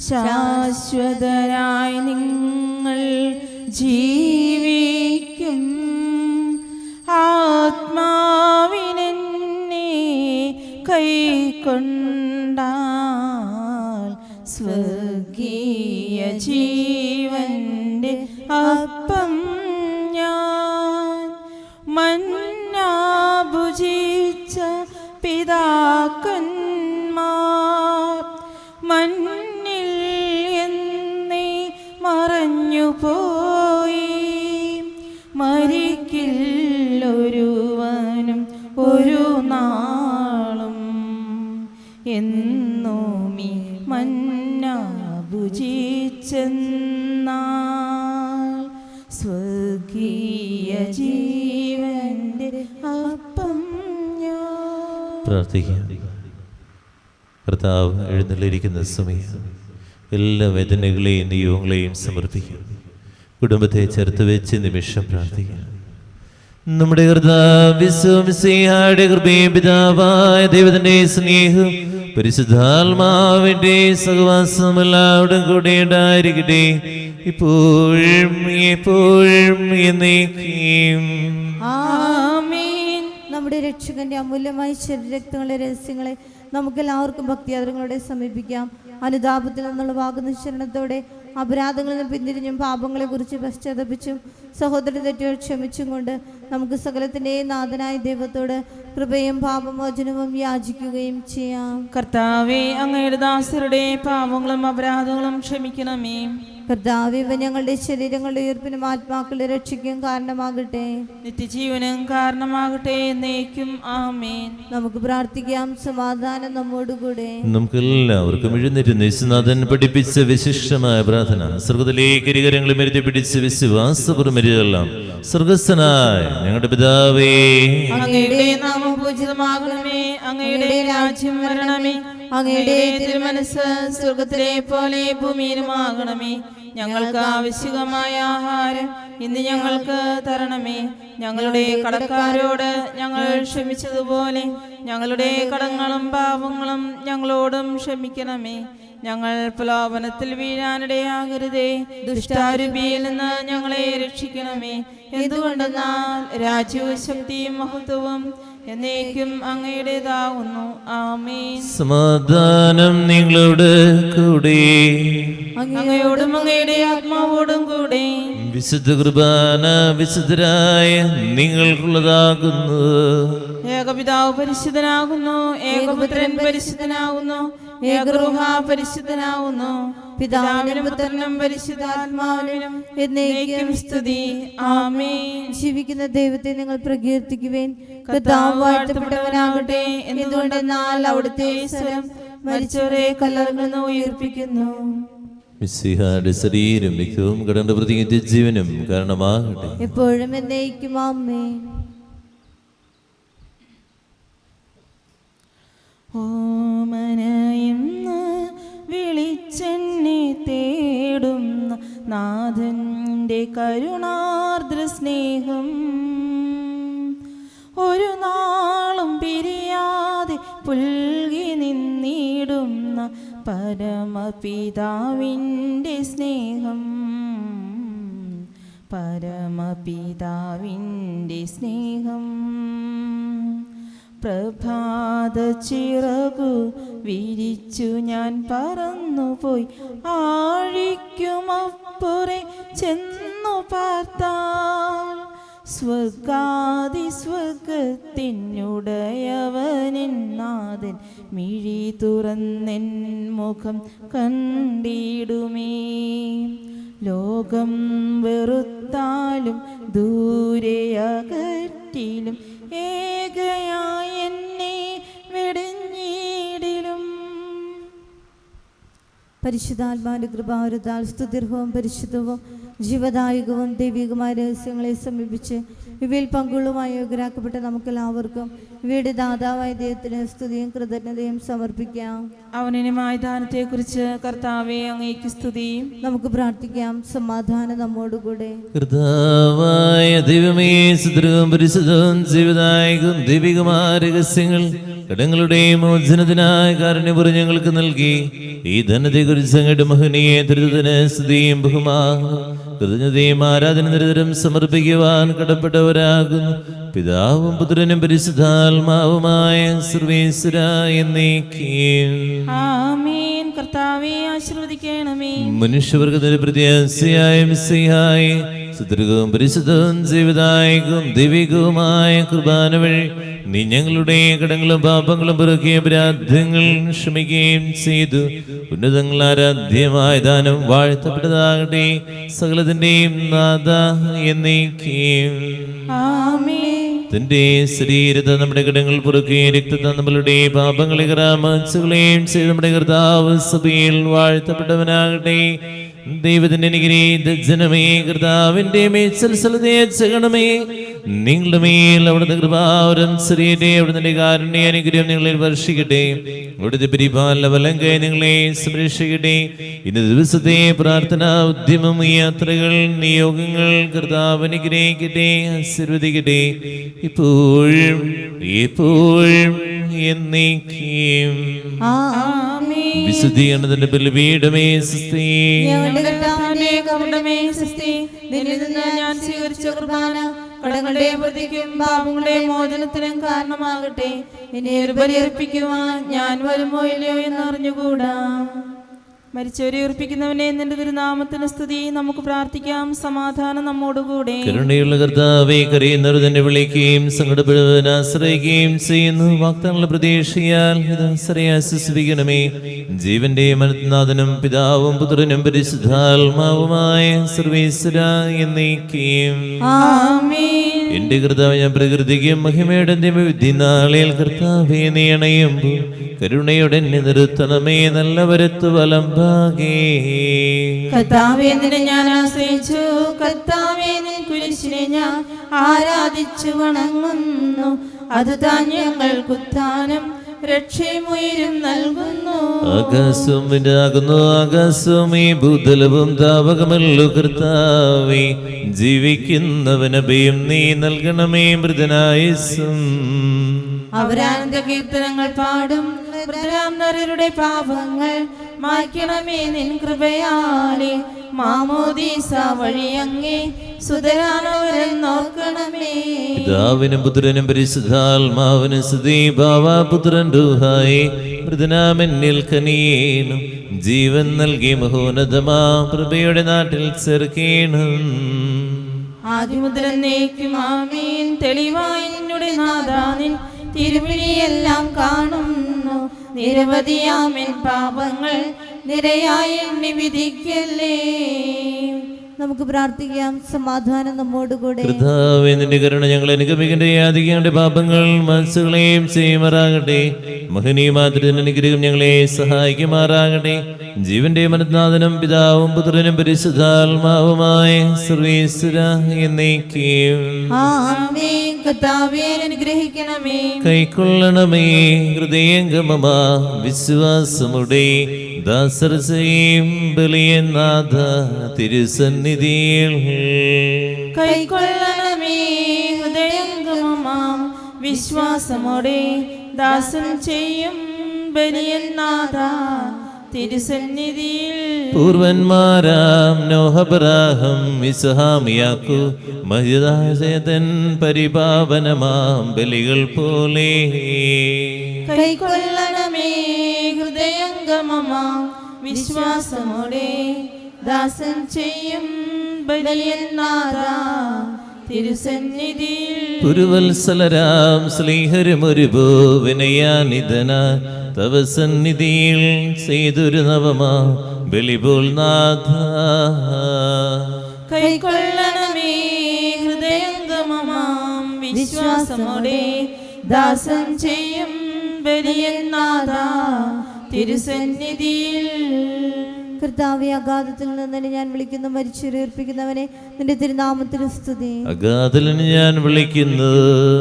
ശാശ്വതരായി നിങ്ങൾ ജീവിക്കും. ആത്മാവിനെന്നെ കൈക്കൊണ്ടാൽ സ്വർഗീയ ജീവന്റെ അപ്പം ഞാൻ. മന്നാ ഭുജിച്ച പിതാക്കന്മാർ മണ്ണിൽ എന്നേ മറഞ്ഞുപോയി. മരിക്കില്ലൊരുവനും ഒരു നാളും എന്നോമി മന്നാ ഭുജിച്ചെന്നാൽ സ്വർഗീയ ജീവന്റെ അപ്പം ഞാൻ. പ്രാർത്ഥിക്കാം. കർത്താവ് എഴുന്നള്ളിരിക്കുന്ന സമയം എല്ലാ വേദനകളെയും നിയോഗങ്ങളെയും സമർപ്പിക്കാം. കുടുംബത്തെ ചേർത്ത് വെച്ച് നിമിഷം പ്രാർത്ഥിക്കാം. നമ്മുടെ കർത്താവിന്റെ കൃപയും പിതാവായ ദൈവത്തിന്റെ സ്നേഹം പരിശുദ്ധാത്മാവിന്റെ സഹവാസം എല്ലാവരും കൂടെ ഉണ്ടായിരിക്കട്ടെ, ഇപ്പോഴും എപ്പോഴും എന്നേക്കും. ആമേൻ. നമ്മുടെ രക്ഷകന്റെ അമൂല്യമായ ശരീരരക്തങ്ങളുടെ രഹസ്യങ്ങളെ നമുക്കെല്ലാവർക്കും ഭക്തിയാദരങ്ങളോടെ സമീപിക്കാം. അനുതാപത്തിൽ നിന്നുള്ള വാകുന്ന ശരണത്തോടെ അപരാധങ്ങളിൽ നിന്ന് പിന്തിരിഞ്ഞും പാപങ്ങളെ കുറിച്ച് പശ്ചാത്തപിച്ചും സഹോദര തെറ്റുകൾ ക്ഷമിച്ചും കൊണ്ട് നമുക്ക് സകലത്തിൻ്റെയും നാഥനായ ദൈവത്തോട് കൃപയും പാപമോചനവും യാചിക്കുകയും ചെയ്യാം. കർത്താവേ, അങ്ങയുടെ ദാസരുടെ പാപങ്ങളും അപരാധങ്ങളും ക്ഷമിക്കണമേ. കർത്താവേ, ഇവ ഞങ്ങളുടെ ശരീരങ്ങളുടെ ഉയർപ്പിനും ആത്മാക്കളുടെ രക്ഷയ്ക്കും കാരണമാകട്ടെ, നിത്യജീവനും കാരണമാകട്ടെ എന്നേക്കും. ആമേൻ. നമുക്ക് പ്രാർത്ഥിക്കാം. സമാധാനം നമ്മോടുകൂടെ. നമുക്കെല്ലാവർക്കും എഴുന്നേറ്റ് യേശുനാഥൻ പഠിപ്പിച്ച വിശിഷ്ടമായ പ്രാർത്ഥന സ്വർഗത്തിലേക്ക് ഇരുകരങ്ങളും എഴുതി പിടിച്ച് വിശ്വാസപുറമെല്ലാം. സ്വർഗസ്ഥനായ ഞങ്ങളുടെ പിതാവേ, അങ്ങയുടെ നാമം പൂജിതമാകണമേ. അങ്ങയുടെ രാജ്യം വരണമേ. അങ്ങയുടെ തിരുമനസ് സ്വർഗത്തിലെ പോലെ ഭൂമിയിലുമാകണമേ. ഞങ്ങൾക്ക് ആവശ്യമായ ആഹാരം ഇന്ന് ഞങ്ങൾക്ക് തരണമേ. ഞങ്ങളുടെ കടക്കാരോട് ഞങ്ങൾ ക്ഷമിച്ചതുപോലെ ഞങ്ങളുടെ കടങ്ങളും പാപങ്ങളും ഞങ്ങളോടും ക്ഷമിക്കണമേ. ഞങ്ങൾ പ്രലോഭനത്തിൽ വീഴാനിടയാകരുതേ, ദുഷ്ടാരൂപിയിൽ നിന്ന് ഞങ്ങളെ രക്ഷിക്കണമേ. എന്തുകൊണ്ടെന്നാൽ രാജ്യവും ശക്തിയും മഹത്വവും എന്നേക്കും അങ്ങയുടേതാകുന്നു. ആമേൻ. സമാധാനം നിങ്ങളോട് കൂടെ, അങ്ങയോടും അങ്ങയുടെ ആത്മാവോടും കൂടെ. വിശുദ്ധ കുർബാന വിശുദ്ധരായ നിങ്ങൾക്കുള്ളതാകുന്നു. ഏകപിതാവ് പരിശുദ്ധനാകുന്നു, ഏകപുത്രൻ പരിശുദ്ധനാകുന്നു, ഏകഗൃഹ പരിശുദ്ധനാകുന്നു. പിതാവിനും പുത്രനും പരിശുദ്ധാത്മാവിനും എന്നേക്കും സ്തുതി. ആമേൻ. ജീവിക്കുന്ന ദൈവത്തെ നിങ്ങൾ പ്രകീർത്തിക്കുവേൻ. കർത്താവ് വാഴ്ത്തപ്പെട്ടവനാകട്ടെ. എന്തുകൊണ്ടെന്നാൽ അവിടുത്തെ സ്വരം മരിച്ചവരെ കല്ലറകളിൽ നിന്ന് ഉയർപ്പിക്കുന്നു. മിശിഹായുടെ ശരീരം രക്തവും കടന്റെ പ്രതി ജീവനും കാരണമാകട്ടെ, എപ്പോഴും എന്നേക്കും. ആമേൻ. ഓമനയെന്ന് വിളിച്ചെന്നെ തേടുന്ന നാഥന്റെ കരുണാർദ്ര സ്നേഹം ഒരു നാളും പിരിയാതെ പുൽകി നിന്നിടുന്ന പരമപിതാവിൻ്റെ സ്നേഹം, പരമപിതാവിൻ്റെ സ്നേഹം. പ്രഭാത ചിറകു വിരിച്ചു ഞാൻ പറന്നുപോയി, ആഴിക്കുമപ്പുറേ ചെന്നു പാർത്താൽ സ്വർഗാദി സ്വർഗത്തിനുടയവനെന്നാഥൻ മിഴി തുറന്നെൻ മുഖം കണ്ടിടുമേ. ലോകം വെറുത്താലും ദൂരെയകറ്റിലും ഏകയായി എന്നെ വെടിഞ്ഞിടിലും. പരിശുദ്ധാത്മാവിന്റെ കൃപാവരത്താൽ സ്തുതിർഹവും പരിശുദ്ധവും ജീവദായകവും ദൈവികമായ രഹസ്യങ്ങളെ സമീപിച്ച് ഇവയിൽ പങ്കുകളുമായി യോഗ്യരാക്കപ്പെട്ട നമുക്കെല്ലാവർക്കും ഇവയുടെ ദാതാവായ ദൈവത്തിന് സ്തുതിയും കൃതജ്ഞതയും സമർപ്പിക്കാം. അവനുമായ ദാനത്തെക്കുറിച്ച് കർത്താവേ അങ്ങേക്ക് സ്തുതി. നമുക്ക് പ്രാർത്ഥിക്കാം. സമാധാനം നമ്മോടുകൂടെ. കർത്താവായ ദൈവമേ, സുദൃഢവും പരിശുദ്ധവും ജീവദായകവും ദൈവികമായ രഹസ്യങ്ങൾ കടങ്ങളുടെ മോചനത്തിനായ കാരുണ്യപുരം ഞങ്ങൾക്ക് നൽകി. ഈ ധനത്തെക്കുറിച്ച് അങ്ങയുടെ മഹനീയ ദുരിതത്തിന് സ്തുതിയും ബഹുമാനവും കൃതജ്ഞതയും ആരാധന നിരന്തരം സമർപ്പിക്കുവാൻ കടപ്പെട്ടവരാകുന്നു. പിതാവും പുത്രനും പരിശുദ്ധാത്മാവുമായ സർവേശ്വരാ എന്നേക്കും ആമേൻ. കർത്താവേ ആശീർവദിക്കണമേ. മനുഷ്യവർഗത്തിന്റെ പ്രത്യാശയായ മിശിഹായേ, സുദീർഘവും പരിശുദ്ധവും ജീവിതായകവും ദൈവികവുമായ കുർബാന വഴി നീ ഞങ്ങളുടെ കടങ്ങളും പാപങ്ങളും പുറക്കിയ അപരാധങ്ങൾ ക്ഷമിക്കുകയും ചെയ്തു. ഉന്നതങ്ങൾ ആരാധ്യമായ ദാനം വാഴ്ത്തപ്പെട്ടതാകട്ടെ. സകലത്തിന്റെയും നാഥ എന്നേക്കും ആമേൻ. തന്റെ ശരീരത്തെ നമ്മുടെ കടങ്ങൾ പുറക്കുകയും രക്തത്തെ നമ്മളുടെ പാപങ്ങളെ കരാമച്ചുകളെയും ചെയ്ത് നമ്മുടെ കർത്താവ് സഭയിൽ വാഴ്ത്തപ്പെട്ടവനാകട്ടെ. ദൈവത്തിന്റെ അനുഗ്രഹീത ജനമേ, കർത്താവിന്റെ മേൽസൽസലതയണമേ. നിങ്ങളുടെ മേൽ അവിടുത്തെ കൃപാവരം ശരീരത്തെ അവിടുത്തെ കാരുണ്യ അനുഗ്രഹം നിങ്ങളിൽ വർഷിക്കട്ടെ. അവിടുത്തെ പരിപാലന വലങ്കൈ നിങ്ങളെ സംരക്ഷിക്കട്ടെ. ഇന്ന് ദിവസത്തെ പ്രാർത്ഥന, ഉദ്യമം, യാത്രകൾ, നിയോഗങ്ങൾ കർത്താവ് അനുഗ്രഹിക്കട്ടെ, ആശീർവദിക്കട്ടെ, ഇപ്പോഴും എപ്പോഴും എന്നേക്കും. വിശുദ്ധീകരണത്തിന്റെ ബലിപീഠമേ സ്വസ്തി. ഞാൻ സ്വീകരിച്ച കുർബാന കടങ്ങളുടെ പ്രതിക്കും പാപങ്ങളുടെ മോചനത്തിനും കാരണമാകട്ടെ. ഇനി ഒരു ബലിയർപ്പിക്കുവാൻ ഞാൻ വരുമോ ഇല്ലയോ എന്നറിഞ്ഞുകൂടാ. മരിച്ചവരെ ഉറപ്പിക്കുന്നവനെ നിന്റെ തിരുനാമത്തിന് സ്തുതി. നമുക്ക് പ്രാർത്ഥിക്കാം. സമാധാനം നമ്മോടുകൂടെ. കരുണയുള്ള കർത്താവേ, കരയുന്നവർ തന്നെ വിളിക്കുകയും സങ്കടപ്പെടുന്നവരെ ആശ്രയിക്കുകയും ചെയ്യുന്നു. വാഗ്ദാനങ്ങളുടെ പ്രതീക്ഷയാൽ ആശ്വസിപ്പിക്കണമേ. ജീവന്റെ മനനാഥനും പിതാവും പുത്രനും പരിശുദ്ധാത്മാവുമായ സർവേശ്വരാ എന്നേക്കും ആമേൻ. എന്റെ കർത്താവ്, ഞാൻ പ്രകൃതിക്കും മഹിമയുടെ ദിവ്യവിധി നാളിൽ കർത്താവേ നീ അണയുമ്പോൾ കരുണയുടെ നിർത്തണമേ. നല്ല വരത്തു വലംഭാഗേ. കർത്താവേ നിന്നെ ഞാൻ ആശ്രയിച്ചു. കർത്താവേ നിൻ കുരിശിനെ ഞാൻ ആരാധിച്ചു വണങ്ങുന്നു. അത് താൻ ഞങ്ങൾക്ക് ഉത്ഥാനം രക്ഷയുമുയരും നൽകുന്നു. ആകാശവും ആകുന്നു, ആകാശവും ഈ ഭൂതലവും താവകമല്ലോ കർത്താവേ. ജീവിക്കുന്നവനഭയം നീ നൽകണമേ. മൃതനായുസ്സും അവരാനന്ദ കീർത്തനങ്ങൾ പാടും. മൃതരാംനരരുടെ പാപങ്ങൾ മായ്ക്കണമേ നിൻ കൃപയാലെ. മാമോദീസ വഴിയങ്ങേ സുതരാനവരൻ നോക്കണമേ. പിതാവിനും പുത്രനും പരിശുദ്ധാത്മാവിനും സ്തുതി. ഭാവപുത്രൻ രൂഹായി മൃതനാമെന്നിൽ കനിയേനും. ജീവൻ നൽകി മഹോന്നതമാ കൃപയുടെ നാട്ടിൽ ചേർക്കേണം. ആദിമുതലെന്നേക്കും ആമേൻ. തെളിവായി നിന്നുടെ നാഥാനിൻ തിരുമിഴിയെല്ലാം കാണുന്നു. നിരവധിയാമെൻ പാപങ്ങൾ നിരയായി എണ്ണി വിധിക്കല്ലേ. നമുക്ക് പ്രാർത്ഥിക്കാം. സമാധാനം നമ്മോടുകൂടെ. കർത്താവേ, നിന്റെ കരുണ ഞങ്ങൾ അനുഗമിക്കേണ്ട യാതികേണ്ട പാപങ്ങൾ മനസ്സുകളെയും ചെയ്യുമാറാകട്ടെ. മഹനീയമാത്രത്തിന് അനുഗ്രഹം ഞങ്ങളെ സഹായിക്കുമാറാകട്ടെ. ജീവന്റെ മനനാഥനും പിതാവും പുത്രനും പരിശുദ്ധാത്മാവുമായ സർവേശ്വരാ എന്നേക്കും ആമേൻ. കർത്താവേ അനുഗ്രഹിക്കണമേ. കൈക്കൊള്ളണമേ ഹൃദയംഗമമാ വിശ്വാസമുടെ ദാസർ ചെയ്യും ബലിയനാഥ തിരുസന്നിധിയിൽ. കൈക്കൊള്ളണമേ ഹൃദയംഗമമാം വിശ്വാസമോടെ ദാസൻ ചെയ്യും ബലിയനാഥ തിരുസന്നിധിയിൽ. പൂർവന്മാരാം നോഹബ്രാഹം ഇസ്ഹാമിയാക്കു മഹിതാശയതൻ പരിപാവനമാം ബലികൾ പോലെ. കൈക്കൊള്ളണമേ ഹൃദയംഗമമാം വിശ്വാസമോടെ ദാസൻ ചെയ്യും ബലിയനാഥ തിരുസന്നിധിയിൽ. പുരുവത്സലരാം സ്ലീഹരുമൊരു ഭൂവിനയാനിധന തവ സന്നിധിയിൽ ചെയ്തൊരു നവമാ ബലിപോൽ നാഥ. കൈക്കൊള്ളണമേ ഹൃദയംഗമമാം വിശ്വാസമോടെ ദാസൻ ചെയ്യും ബലിയനാഥ തിരുസന്നിധിയിൽ. കർത്താവെ അഗാധത്തിൽ നിന്ന് ഞാൻ വിളിക്കുന്നു മരിച്ചുയർപ്പിക്കുന്നവനെ നിന്റെ തിരുനാമത്തിന് സ്തുതി. അഗാധത്തിൽ ഞാൻ വിളിക്കുന്നു,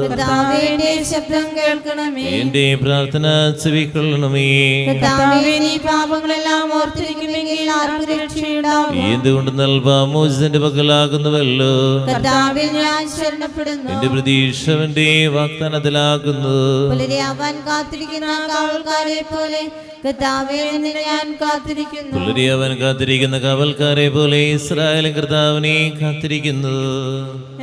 കർത്താവേ എന്റെ ശബ്ദം കേൾക്കണമേ. എന്റെ പ്രാർത്ഥന ചെവിക്കൊള്ളണമേ. കർത്താവേ നീ പാപങ്ങളെല്ലാം ഓർത്തിരിക്കുമെങ്കിൽ ആർക്ക് രക്ഷയുണ്ടാകും? എന്തുകൊണ്ട് നൽവാമോചിതന്റെ പക്കലാകുന്നുവല്ലോ. കർത്താവിൽ ഞാൻ ശരണപ്പെടുന്നു. എന്റെ പ്രതീക്ഷ അവന്റെ വാഗ്ദാനത്തിലാകുന്നു. പുലരിയാവാൻ കാത്തിരിക്കുന്ന കാവൽക്കാരെ പോലെ കർത്താവേ നിന്നെ ഞാൻ കാത്തിരിക്കുന്നു. പുലരിയാവാൻ കാത്തിരിക്കുന്ന കാവൽക്കാരെ പോലെ ഇസ്രായേലും കർത്താവിനെ കാത്തിരിക്കുന്നു.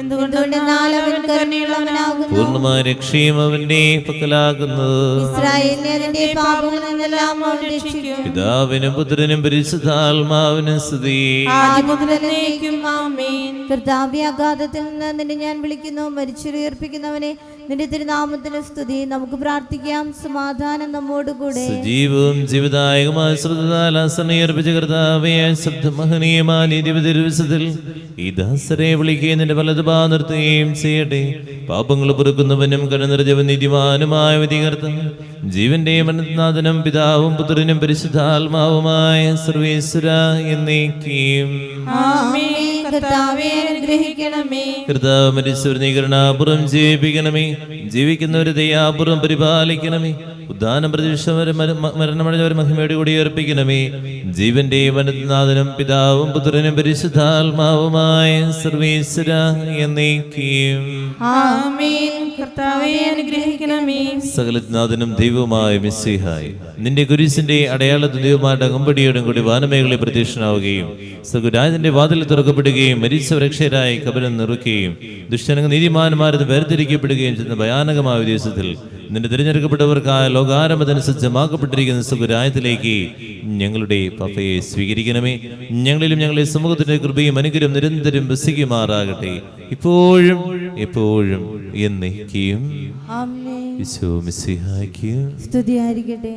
എന്തുകൊണ്ടെന്നാൽ അവൻ കരുണയുള്ളവനാകുന്നു, പൂർണ്ണമായ രക്ഷയും അവന്റെ പക്കലാകുന്നു. ഇസ്രായേലിനെ അതിന്റെ പാപങ്ങളിൽ നിന്നെല്ലാം അവൻ രക്ഷിക്കും. പിതാവിനും പുത്രനും പരിശുദ്ധാത്മാവിനും സ്തുതി. ആദ്യം മുതൽ എന്നേക്കും ആമേൻ. കർത്താവേ അഗാധത്തിൽ നിന്ന് നിന്നെ ഞാൻ വിളിക്കുന്നു മരിച്ചുയർപ്പിക്കുന്നവനെ നിന്റെ തിരുനാമത്തിന് സ്തുതി. നമുക്ക് പ്രാർത്ഥിക്കാം. സമാധാനം നമ്മോടുകൂടെ. സജീവവും ജീവദായകമായ ശ്രദ്ധാലാസനയർപ്പിച്ച കർത്താവേ, ശബ്ദമഹനീയമായ നിരവധിത്തിൽ ഈ ദാസരെ വിളിക്കുകയും നിന്റെ വലതുഭാ നിർത്തുകയും ചെയ്യട്ടെ. പാപങ്ങൾ പൊറുക്കുന്നവനും കരുനിറഞ്ഞവൻ നീതിമാനുമായ വിധികർത്ത ജീവന്റെ മരണനാഥനും പിതാവും പുത്രനും പരിശുദ്ധാത്മാവുമായ സർവേശ്വര എന്നേക്കും ആമേൻ. കർത്താവേ അനുഗ്രഹിക്കണമേ. കർത്താവ് മരിച്ചവർ നീ കരുണാപൂർവ്വം ജീവിപ്പിക്കണമേ. ജീവിക്കുന്നവരെ ദയാപൂർവ്വം പരിപാലിക്കണമേ. ഉദ്ധാനം പ്രതീക്ഷ മരണമടഞ്ഞവർ മഹിമയോടെ കൂടി ഏർപ്പിക്കണമേ. ജീവന്റെ വനനാഥനും പിതാവും പുത്രനും പരിശുദ്ധാത്മാവുമായ സർവേശ്വര എന്നേക്കും ആമേൻ. കർത്താവേ അനുഗ്രഹിക്കണമേ. സകലനാഥനും ദൈവവുമായ മിശിഹായി നിന്റെ കുരിശിന്റെ അടയാളത്തിൽ ദൈവമായിട്ട് അകമ്പടിയോടും കൂടി വാനമേഖലയിൽ പ്രത്യക്ഷനാവുകയും സകുരാജന്റെ വാതിൽ തുറക്കപ്പെടുകയും മരിച്ചവരക്ഷരായി കബരം നിറുക്കുകയും ദുഷ്ടനങ്ങൾ നീതിമാന്മാരത് വേർതിരിക്കപ്പെടുകയും ചെയ്യുന്ന ഭയാനകമായ ദിവസത്തിൽ നിന്റെ തിരഞ്ഞെടുക്കപ്പെട്ടവർക്കായ ലോകാരംഭതനുസരിച്ചമാക്കപ്പെട്ടിരിക്കുന്ന സുഖരായത്തിലേക്ക് ഞങ്ങളുടെ പപ്പയെ സ്വീകരിക്കണമേ. ഞങ്ങളിലും ഞങ്ങളുടെ സമൂഹത്തിന്റെ കൃപയും അനുഗ്രഹം നിരന്തരം വസിക്കുമാറാകട്ടെ, ഇപ്പോഴും എപ്പോഴും എന്നേക്കും. ആമേൻ. ഈശോ മിശിഹായ്ക്ക് സ്തുതിയായിരിക്കട്ടെ.